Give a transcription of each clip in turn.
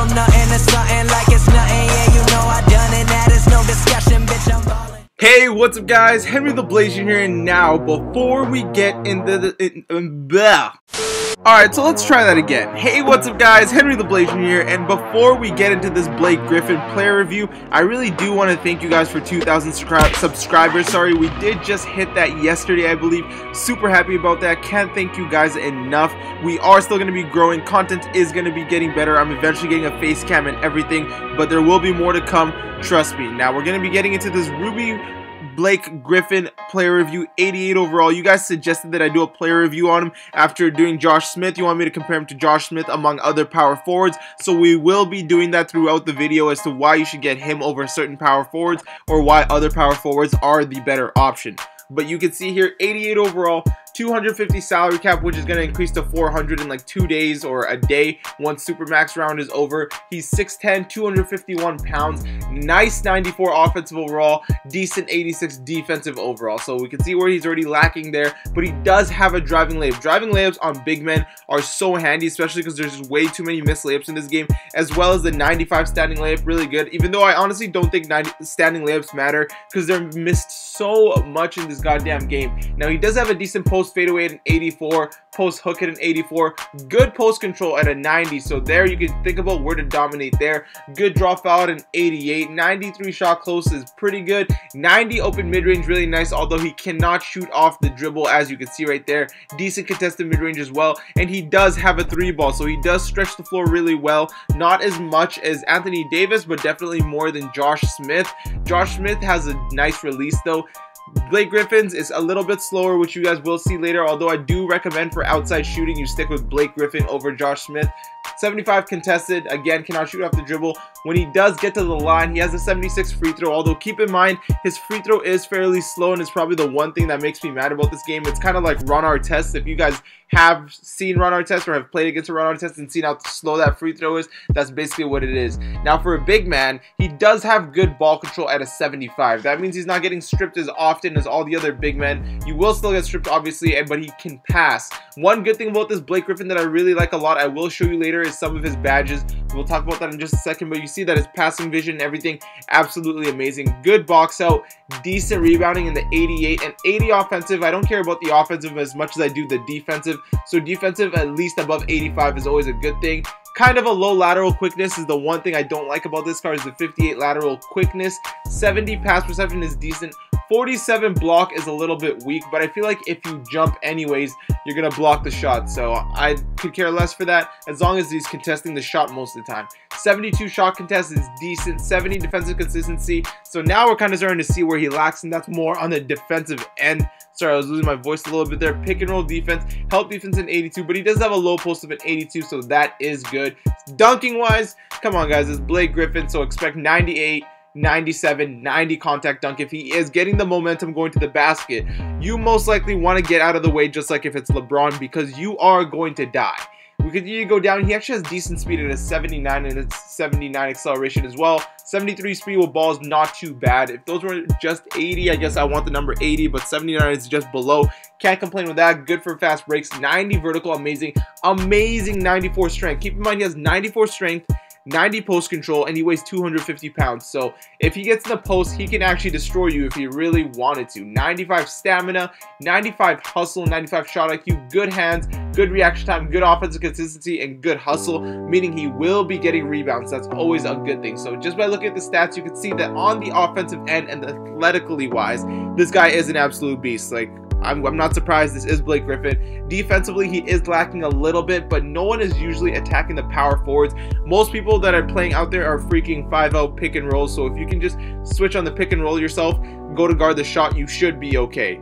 from nothing to something like it's nothing. Yeah, you know I done it, that is no discussion, bitch, I'm ballin'. Hey, what's up guys, Henry the Blasian here, and now before we get into the alright, so let's try that again. Hey, what's up guys, Henry the Blasian here, and before we get into this Blake Griffin player review, I really do want to thank you guys for 2,000 subscribers. Sorry, we did just hit that yesterday, I believe. Super happy about that. Can't thank you guys enough. We are still going to be growing. Content is going to be getting better. I'm eventually getting a face cam and everything, but there will be more to come. Trust me. Now we're going to be getting into this Blake Griffin player review, 88 overall. You guys suggested that I do a player review on him after doing Josh Smith. You want me to compare him to Josh Smith among other power forwards, so we will be doing that throughout the video as to why you should get him over certain power forwards or why other power forwards are the better option. But you can see here, 88 overall, 250 salary cap, which is going to increase to 400 in like 2 days or a day once Supermax round is over. He's 6'10", 251 pounds, nice 94 offensive overall, decent 86 defensive overall. So we can see where he's already lacking there, but he does have a driving layup. Driving layups on big men are so handy, especially because there's just way too many missed layups in this game, as well as the 95 standing layup, really good. Even though I honestly don't think standing layups matter because they're missed so much in this goddamn game. Now he does have a decent post fadeaway at an 84, post hook at an 84, good post control at a 90, so there you can think about where to dominate there. Good draw foul at an 88, 93 shot close is pretty good, 90 open mid-range, really nice, although he cannot shoot off the dribble, as you can see right there. Decent contested mid-range as well, and he does have a 3-ball, so he does stretch the floor really well. Not as much as Anthony Davis, but definitely more than Josh Smith. Josh Smith has a nice release though. Blake Griffin's is a little bit slower, which you guys will see later, although I do recommend for outside shooting you stick with Blake Griffin over Josh Smith. 75 contested, again, cannot shoot off the dribble. When he does get to the line, he has a 76 free throw, although keep in mind his free throw is fairly slow, and it's probably the one thing that makes me mad about this game. It's kind of like Ron Artest. If you guys have seen Ron Artest or have played against a Ron Artest and seen how slow that free throw is, that's basically what it is. Now for a big man, he does have good ball control at a 75. That means he's not getting stripped as often as all the other big men. You will still get stripped obviously, but he can pass. One good thing about this Blake Griffin that I really like a lot, I will show you later, is some of his badges. We'll talk about that in just a second, but you see that his passing vision and everything, absolutely amazing. Good box out, decent rebounding in the 88 and 80 offensive. I don't care about the offensive as much as I do the defensive. So defensive at least above 85 is always a good thing. Kind of a low lateral quickness is the one thing I don't like about this card, is the 58 lateral quickness. 70 pass perception is decent. 47 block is a little bit weak, but I feel like if you jump anyways, you're going to block the shot. So I could care less for that as long as he's contesting the shot most of the time. 72 shot contest is decent. 70 defensive consistency. So now we're kind of starting to see where he lacks, and that's more on the defensive end. Sorry, I was losing my voice a little bit there. Pick and roll defense, help defense in 82, but he does have a low post of an 82, so that is good. Dunking wise, come on guys, it's Blake Griffin, so expect 98, 97, 90 contact dunk. If he is getting the momentum going to the basket, you most likely want to get out of the way, just like if it's LeBron, because you are going to die. We continue to go down. He actually has decent speed at a 79 and it's 79 acceleration as well. 73 speed with ball is not too bad. If those were just 80, I guess I want the number 80, but 79 is just below. Can't complain with that. Good for fast breaks. 90 vertical, amazing. Amazing 94 strength. Keep in mind he has 94 strength, 90 post control, and he weighs 250 pounds. So if he gets in the post, he can actually destroy you if he really wanted to. 95 stamina, 95 hustle, 95 shot IQ, good hands, good reaction time, good offensive consistency, and good hustle, meaning he will be getting rebounds. That's always a good thing. So just by looking at the stats, you can see that on the offensive end and athletically wise, this guy is an absolute beast. Like, I'm not surprised. This is Blake Griffin. Defensively, he is lacking a little bit, but no one is usually attacking the power forwards. Most people that are playing out there are freaking 5-out pick and roll, so if you can just switch on the pick and roll yourself, go to guard the shot, you should be okay.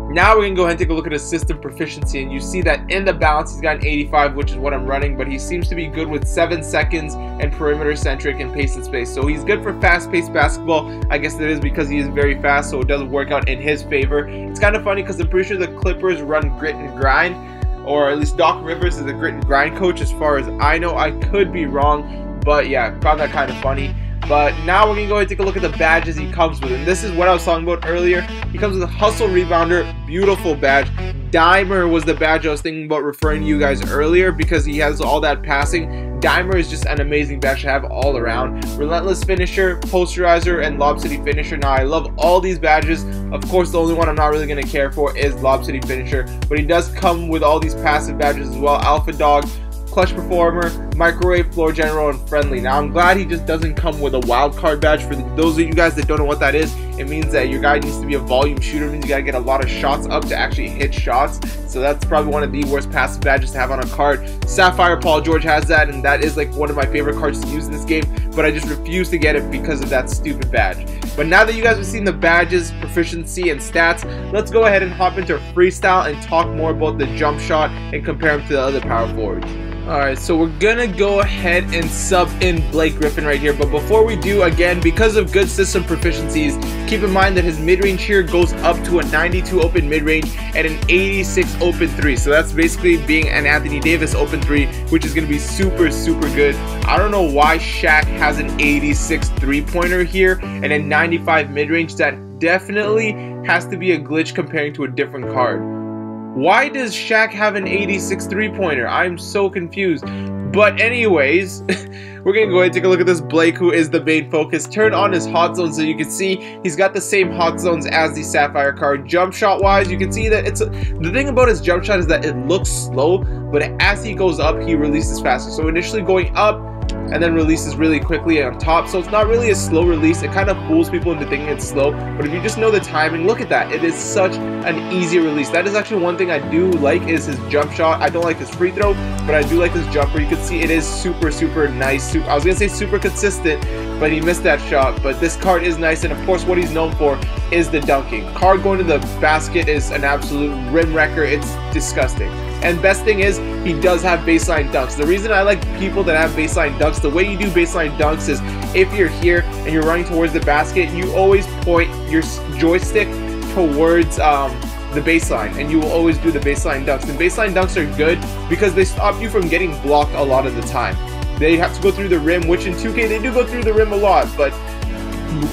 Now we're going to go ahead and take a look at his system proficiency, and you see that in the balance he's got an 85, which is what I'm running, but he seems to be good with 7 seconds and perimeter centric and pace and space. So he's good for fast-paced basketball. I guess that is because he is very fast, so it doesn't work out in his favor. It's kind of funny because I'm pretty sure the Clippers run grit and grind, or at least Doc Rivers is a grit and grind coach as far as I know. I could be wrong, but yeah, found that kind of funny. But now we're going to go ahead and take a look at the badges he comes with. And this is what I was talking about earlier. He comes with a Hustle Rebounder, beautiful badge. Dimer was the badge I was thinking about referring to you guys earlier because he has all that passing. Dimer is just an amazing badge to have all around. Relentless Finisher, Posterizer, and Lob City Finisher. Now, I love all these badges. Of course, the only one I'm not really going to care for is Lob City Finisher. But he does come with all these passive badges as well. Alpha Dog, Clutch Performer, Microwave, Floor General, and Friendly. Now, I'm glad he just doesn't come with a wild card badge. For those of you guys that don't know what that is, it means that your guy needs to be a volume shooter. It means you gotta get a lot of shots up to actually hit shots. So that's probably one of the worst passive badges to have on a card. Sapphire Paul George has that, and that is like one of my favorite cards to use in this game, but I just refuse to get it because of that stupid badge. But now that you guys have seen the badges, proficiency, and stats, let's go ahead and hop into Freestyle and talk more about the jump shot and compare him to the other power forwards. Alright, so we're gonna go ahead and sub in Blake Griffin right here, but before we do, again, because of good system proficiencies, keep in mind that his mid-range here goes up to a 92 open mid-range and an 86 open 3, so that's basically being an Anthony Davis open 3, which is gonna be super good. I don't know why Shaq has an 86 3-pointer here and a 95 mid-range. That definitely has to be a glitch comparing to a different card. Why does Shaq have an 86 3-pointer? I'm so confused. But anyways, we're going to go ahead and take a look at this Blake, who is the main focus. Turn on his hot zone so you can see he's got the same hot zones as the Sapphire card. Jump shot wise, you can see that the thing about his jump shot is that it looks slow, but as he goes up, he releases faster. So initially going up, and then releases really quickly on top, so it's not really a slow release. It kind of fools people into thinking it's slow, but if you just know the timing, look at that. It is such an easy release. That is actually one thing I do like, is his jump shot. I don't like his free throw, but I do like his jumper. You can see it is super nice. I was gonna say super consistent, but he missed that shot. But this card is nice, and of course what he's known for is the dunking. Card going to the basket is an absolute rim wrecker. It's disgusting. And best thing is, he does have baseline dunks. The reason I like people that have baseline dunks, the way you do baseline dunks is if you're here and you're running towards the basket, you always point your joystick towards the baseline, and you will always do the baseline dunks. And baseline dunks are good because they stop you from getting blocked a lot of the time. They have to go through the rim, which in 2K they do go through the rim a lot, but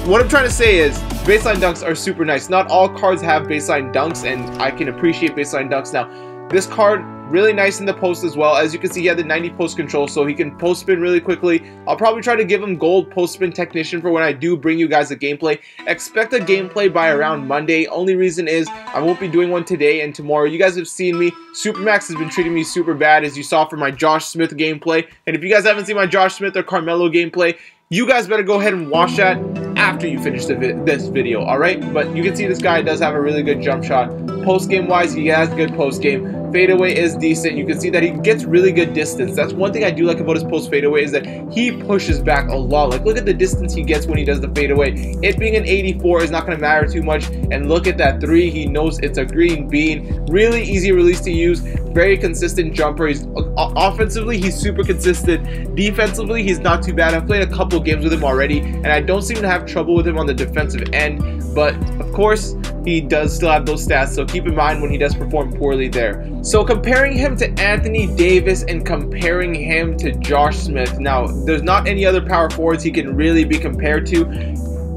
what I'm trying to say is baseline dunks are super nice. Not all cards have baseline dunks, and I can appreciate baseline dunks. Now, this card, really nice in the post as well. As you can see, he had the 90 post control, so he can post spin really quickly. I'll probably try to give him gold post spin technician for when I do bring you guys a gameplay. Expect a gameplay by around Monday. Only reason is I won't be doing one today and tomorrow. You guys have seen me. Supermax has been treating me super bad, as you saw from my Josh Smith gameplay. And if you guys haven't seen my Josh Smith or Carmelo gameplay, you guys better go ahead and watch that after you finish this video, alright? But you can see this guy does have a really good jump shot. Post game wise, he has good post game. Fadeaway is decent. You can see that he gets really good distance. That's one thing I do like about his post fadeaway, is that he pushes back a lot. Like, look at the distance he gets when he does the fadeaway. It being an 84 is not going to matter too much. And look at that 3. He knows it's a green bean. Really easy release to use. Very consistent jumper. He's offensively, he's super consistent. Defensively, he's not too bad. I've played a couple games with him already, and I don't seem to have trouble with him on the defensive end. But of course, he does still have those stats, so keep in mind when he does perform poorly there. So comparing him to Anthony Davis and comparing him to Josh Smith, now there's not any other power forwards he can really be compared to.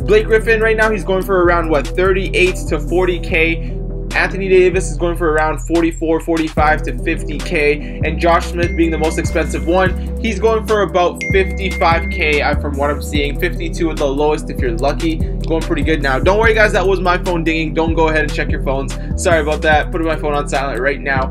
Blake Griffin right now, he's going for around what, 38 to 40k. Anthony Davis is going for around 44, 45 to 50k, and Josh Smith being the most expensive one, he's going for about 55k from what I'm seeing. 52 at the lowest if you're lucky. Going pretty good now. Don't worry guys, that was my phone dinging. Don't go ahead and check your phones. Sorry about that. Putting my phone on silent right now.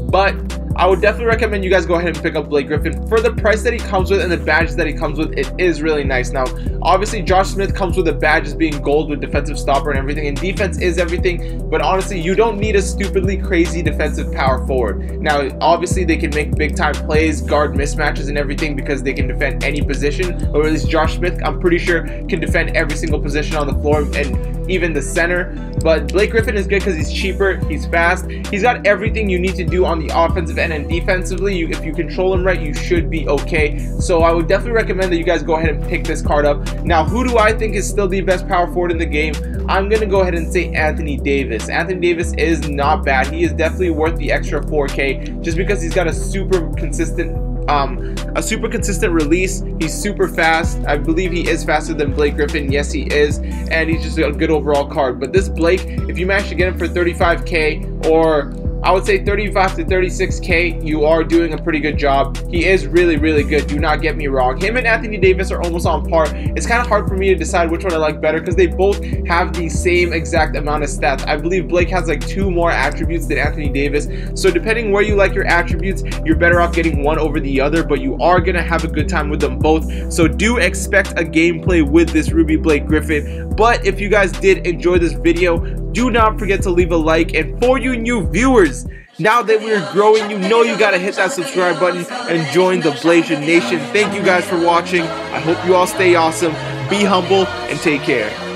But I would definitely recommend you guys go ahead and pick up Blake Griffin. For the price that he comes with and the badges that he comes with, it is really nice. Now, obviously, Josh Smith comes with a badge as being gold with defensive stopper and everything, and defense is everything, but honestly, you don't need a stupidly crazy defensive power forward. Now, obviously, they can make big-time plays, guard mismatches and everything because they can defend any position, or at least Josh Smith, I'm pretty sure, can defend every single position on the floor and even the center. But Blake Griffin is good because he's cheaper, he's fast, he's got everything you need to do on the offensive end, and defensively, if you control him right, you should be okay. So I would definitely recommend that you guys go ahead and pick this card up. Now, who do I think is still the best power forward in the game? I'm going to go ahead and say Anthony Davis. Anthony Davis is not bad. He is definitely worth the extra 4k just because he's got a super consistent a super consistent release. He's super fast. I believe he is faster than Blake Griffin. Yes, he is, and he's just a good overall card. But this Blake, if you manage to get him for 35k, or I would say 35 to 36k, you are doing a pretty good job. He is really, really good. Do not get me wrong. Him and Anthony Davis are almost on par. It's kind of hard for me to decide which one I like better because they both have the same exact amount of stats. I believe Blake has like 2 more attributes than Anthony Davis. So depending where you like your attributes, you're better off getting one over the other, but you are going to have a good time with them both. So do expect a gameplay with this Ruby Blake Griffin. But if you guys did enjoy this video, do not forget to leave a like. And for you new viewers, now that we're growing, you know you gotta hit that subscribe button and join the Blasian Nation. Thank you guys for watching. I hope you all stay awesome, be humble, and take care.